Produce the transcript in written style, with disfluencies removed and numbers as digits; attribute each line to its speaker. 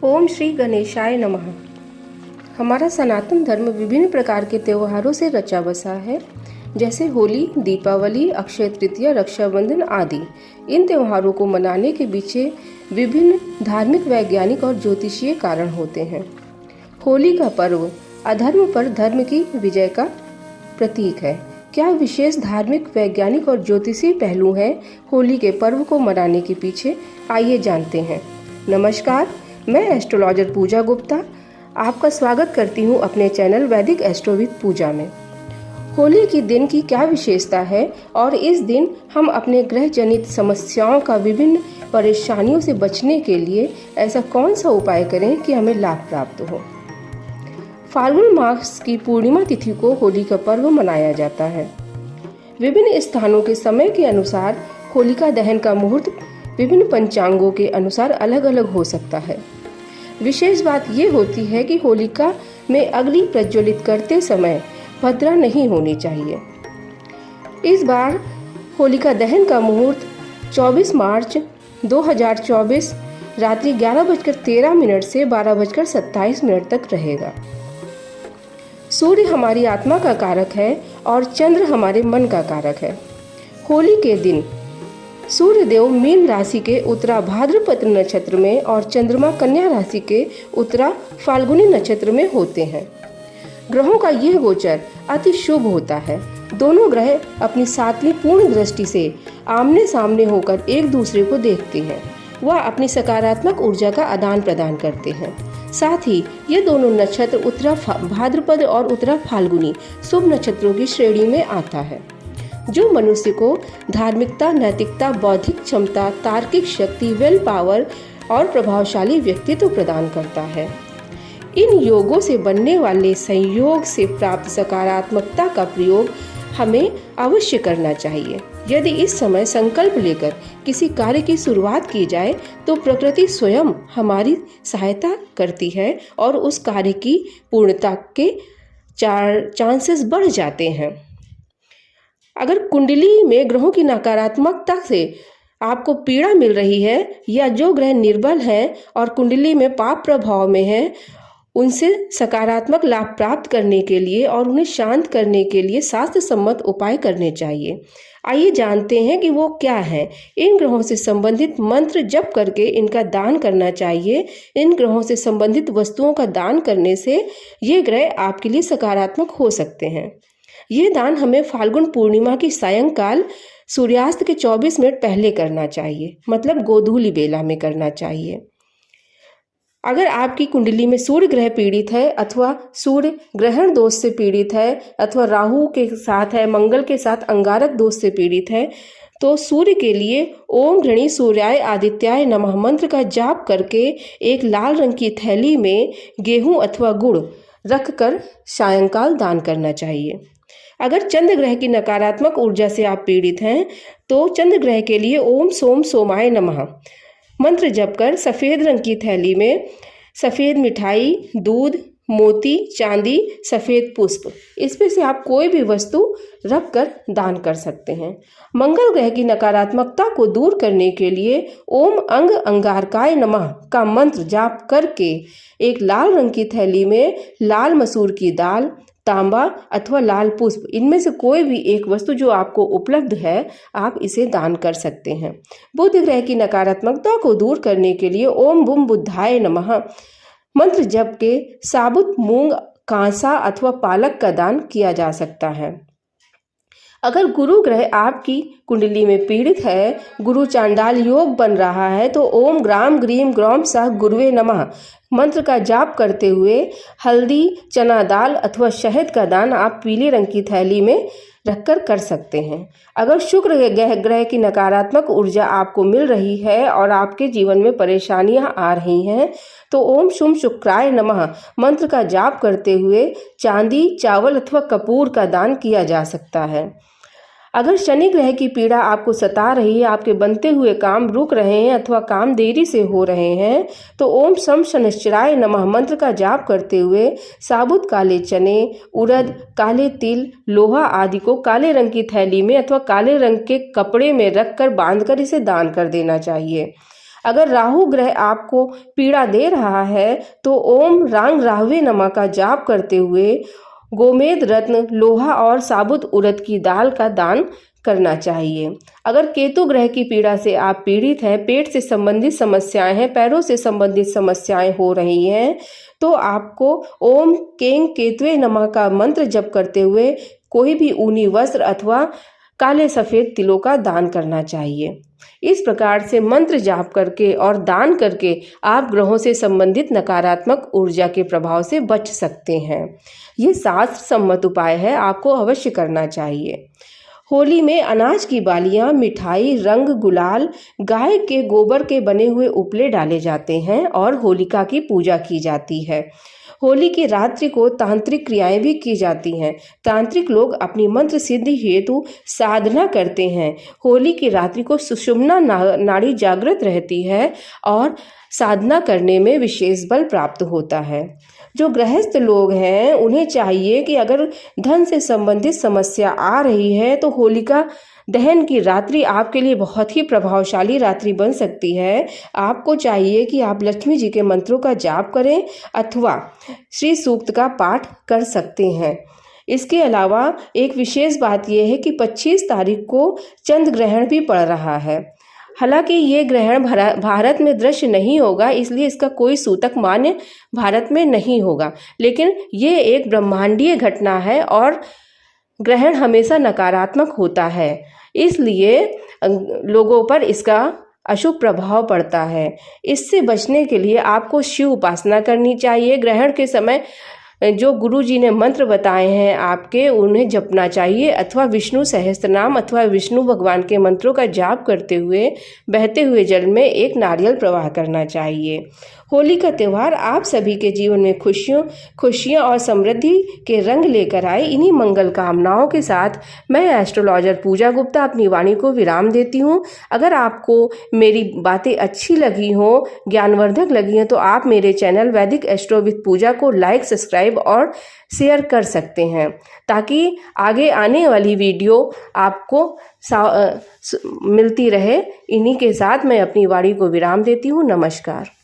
Speaker 1: ओम श्री गणेशाय नमः। हमारा सनातन धर्म विभिन्न प्रकार के त्योहारों से रचा बसा है, जैसे होली, दीपावली, अक्षय तृतीया, रक्षाबंधन आदि। इन त्योहारों को मनाने के पीछे विभिन्न धार्मिक, वैज्ञानिक और ज्योतिषीय कारण होते हैं। होली का पर्व अधर्म पर धर्म की विजय का प्रतीक है। क्या विशेष धार्मिक, वैज्ञानिक और ज्योतिषीय पहलू हैं होली के पर्व को मनाने के पीछे? आइए जानते हैं। नमस्कार, मैं एस्ट्रोलॉजर पूजा गुप्ता आपका स्वागत करती हूँ अपने चैनल वैदिक एस्ट्रो विद पूजा में। होली के दिन की क्या विशेषता है और इस दिन हम अपने ग्रह जनित समस्याओं का, विभिन्न परेशानियों से बचने के लिए ऐसा कौन सा उपाय करें कि हमें लाभ प्राप्त हो। फाल्गुन मास की पूर्णिमा तिथि को होली का पर्व मनाया जाता है। विभिन्न स्थानों के समय के अनुसार होलिका दहन का मुहूर्त विभिन्न पंचांगों के अनुसार अलग अलग हो सकता है। विशेष बात ये होती है कि होलिका में अग्नि प्रज्वलित करते समय भद्रा नहीं होनी चाहिए। इस बार होलिका दहन का मुहूर्त 24 मार्च 2024 रात्रि 11:13 से 12:27 तक रहेगा। सूर्य हमारी आत्मा का कारक है और चंद्र हमारे मन का कारक है। होली के दिन सूर्य देव मीन राशि के उत्तरा भाद्रपद नक्षत्र में और चंद्रमा कन्या राशि के उत्तरा फाल्गुनी नक्षत्र में होते हैं। ग्रहों का यह गोचर अति शुभ होता है। दोनों ग्रह अपनी सातवीं पूर्ण दृष्टि से आमने सामने होकर एक दूसरे को देखते हैं। वह अपनी सकारात्मक ऊर्जा का आदान प्रदान करते हैं। साथ ही ये दोनों नक्षत्र उत्तरा भाद्रपद और उत्तरा फाल्गुनी शुभ नक्षत्रों की श्रेणी में आता है, जो मनुष्य को धार्मिकता, नैतिकता, बौद्धिक क्षमता, तार्किक शक्ति, विल पावर और प्रभावशाली व्यक्तित्व प्रदान करता है। इन योगों से बनने वाले संयोग से प्राप्त सकारात्मकता का प्रयोग हमें अवश्य करना चाहिए। यदि इस समय संकल्प लेकर किसी कार्य की शुरुआत की जाए तो प्रकृति स्वयं हमारी सहायता करती है और उस कार्य की पूर्णता के चांसेस बढ़ जाते हैं। अगर कुंडली में ग्रहों की नकारात्मकता से आपको पीड़ा मिल रही है या जो ग्रह निर्बल हैं और कुंडली में पाप प्रभाव में है, उनसे सकारात्मक लाभ प्राप्त करने के लिए और उन्हें शांत करने के लिए शास्त्र सम्मत उपाय करने चाहिए। आइए जानते हैं कि वो क्या है। इन ग्रहों से संबंधित मंत्र जप करके इनका दान करना चाहिए। इन ग्रहों से संबंधित वस्तुओं का दान करने से ये ग्रह आपके लिए सकारात्मक हो सकते हैं। यह दान हमें फाल्गुन पूर्णिमा की सायंकाल सूर्यास्त के 24 मिनट पहले करना चाहिए, मतलब गोधूली बेला में करना चाहिए। अगर आपकी कुंडली में सूर्य ग्रह पीड़ित है अथवा सूर्य ग्रहण दोष से पीड़ित है अथवा राहु के साथ है, मंगल के साथ अंगारक दोष से पीड़ित है, तो सूर्य के लिए ओम घृणी सूर्याय आदित्याय नमः मंत्र का जाप करके एक लाल रंग की थैली में गेहूं अथवा गुड़ रखकर सायंकाल दान करना चाहिए। अगर चंद्र ग्रह की नकारात्मक ऊर्जा से आप पीड़ित हैं तो चंद्र ग्रह के लिए ओम सोम सोमाय नमः मंत्र जप कर सफ़ेद रंग की थैली में सफ़ेद मिठाई, दूध, मोती, चांदी, सफ़ेद पुष्प, इसमें से आप कोई भी वस्तु रख कर दान कर सकते हैं। मंगल ग्रह की नकारात्मकता को दूर करने के लिए ओम अंग अंगारकाय नमः का मंत्र जाप करके एक लाल रंग की थैली में लाल मसूर की दाल, तांबा अथवा लाल पुष्प, इनमें से कोई भी एक वस्तु जो आपको उपलब्ध है, आप इसे दान कर सकते हैं। बुध ग्रह की नकारात्मकता को दूर करने के लिए ओम बुम बुद्धाय नमः मंत्र जप के साबुत मूंग, कांसा अथवा पालक का दान किया जा सकता है। अगर गुरु ग्रह आपकी कुंडली में पीड़ित है, गुरु चांडाल योग बन रहा है, तो ओम ग्राम ग्रीम ग्रौम सह गुरुवे नमः मंत्र का जाप करते हुए हल्दी, चना दाल अथवा शहद का दान आप पीले रंग की थैली में रखकर कर सकते हैं। अगर शुक्र ग्रह की नकारात्मक ऊर्जा आपको मिल रही है और आपके जीवन में परेशानियां आ रही हैं, तो ओम शुम शुक्राय नमः मंत्र का जाप करते हुए चांदी, चावल अथवा कपूर का दान किया जा सकता है। अगर शनि ग्रह की पीड़ा आपको सता रही है, आपके बनते हुए काम रुक रहे हैं अथवा काम देरी से हो रहे हैं, तो ओम शम शनिश्चराय नमः मंत्र का जाप करते हुए साबुत काले चने, उड़द, काले तिल, लोहा आदि को काले रंग की थैली में अथवा काले रंग के कपड़े में रखकर बांधकर इसे दान कर देना चाहिए। अगर राहु ग्रह आपको पीड़ा दे रहा है तो ओम रांग राहवे नमः का जाप करते हुए गोमेद रत्न, लोहा और साबुत उड़द की दाल का दान करना चाहिए। अगर केतु ग्रह की पीड़ा से आप पीड़ित हैं, पेट से संबंधित समस्याएं हैं, पैरों से संबंधित समस्याएं हो रही हैं, तो आपको ओम केंग केतुवे नमः का मंत्र जप करते हुए कोई भी ऊनी वस्त्र अथवा काले सफेद तिलों का दान करना चाहिए। इस प्रकार से मंत्र जाप करके और दान करके आप ग्रहों से संबंधित नकारात्मक ऊर्जा के प्रभाव से बच सकते हैं। ये शास्त्र सम्मत उपाय है, आपको अवश्य करना चाहिए। होली में अनाज की बालियां, मिठाई, रंग, गुलाल, गाय के गोबर के बने हुए उपले डाले जाते हैं और होलिका की पूजा की जाती है। होली की रात्रि को तांत्रिक क्रियाएं भी की जाती हैं। तांत्रिक लोग अपनी मंत्र सिद्धि हेतु साधना करते हैं। होली की रात्रि को सुषुम्ना नाड़ी जागृत रहती है और साधना करने में विशेष बल प्राप्त होता है। जो गृहस्थ लोग हैं उन्हें चाहिए कि अगर धन से संबंधित समस्या आ रही है तो होलिका दहन की रात्रि आपके लिए बहुत ही प्रभावशाली रात्रि बन सकती है। आपको चाहिए कि आप लक्ष्मी जी के मंत्रों का जाप करें अथवा श्री सूक्त का पाठ कर सकते हैं। इसके अलावा एक विशेष बात यह है कि 25 तारीख को चंद्र ग्रहण भी पड़ रहा है। हालांकि ये ग्रहण भारत में दृश्य नहीं होगा, इसलिए इसका कोई सूतक मान्य भारत में नहीं होगा, लेकिन ये एक ब्रह्मांडीय घटना है और ग्रहण हमेशा नकारात्मक होता है, इसलिए लोगों पर इसका अशुभ प्रभाव पड़ता है। इससे बचने के लिए आपको शिव उपासना करनी चाहिए। ग्रहण के समय जो गुरु जी ने मंत्र बताए हैं आपके, उन्हें जपना चाहिए अथवा विष्णु सहस्त्रनाम अथवा विष्णु भगवान के मंत्रों का जाप करते हुए बहते हुए जल में एक नारियल प्रवाह करना चाहिए। होली का त्यौहार आप सभी के जीवन में खुशियाँ और समृद्धि के रंग लेकर आए। इन्हीं मंगल कामनाओं के साथ मैं एस्ट्रोलॉजर पूजा गुप्ता अपनी वाणी को विराम देती हूँ। अगर आपको मेरी बातें अच्छी लगी हों, ज्ञानवर्धक लगी हैं, तो आप मेरे चैनल वैदिक एस्ट्रो विद पूजा को लाइक, सब्सक्राइब और शेयर कर सकते हैं, ताकि आगे आने वाली वीडियो आपको मिलती रहे। इन्हीं के साथ मैं अपनी वाणी को विराम देती हूँ। नमस्कार।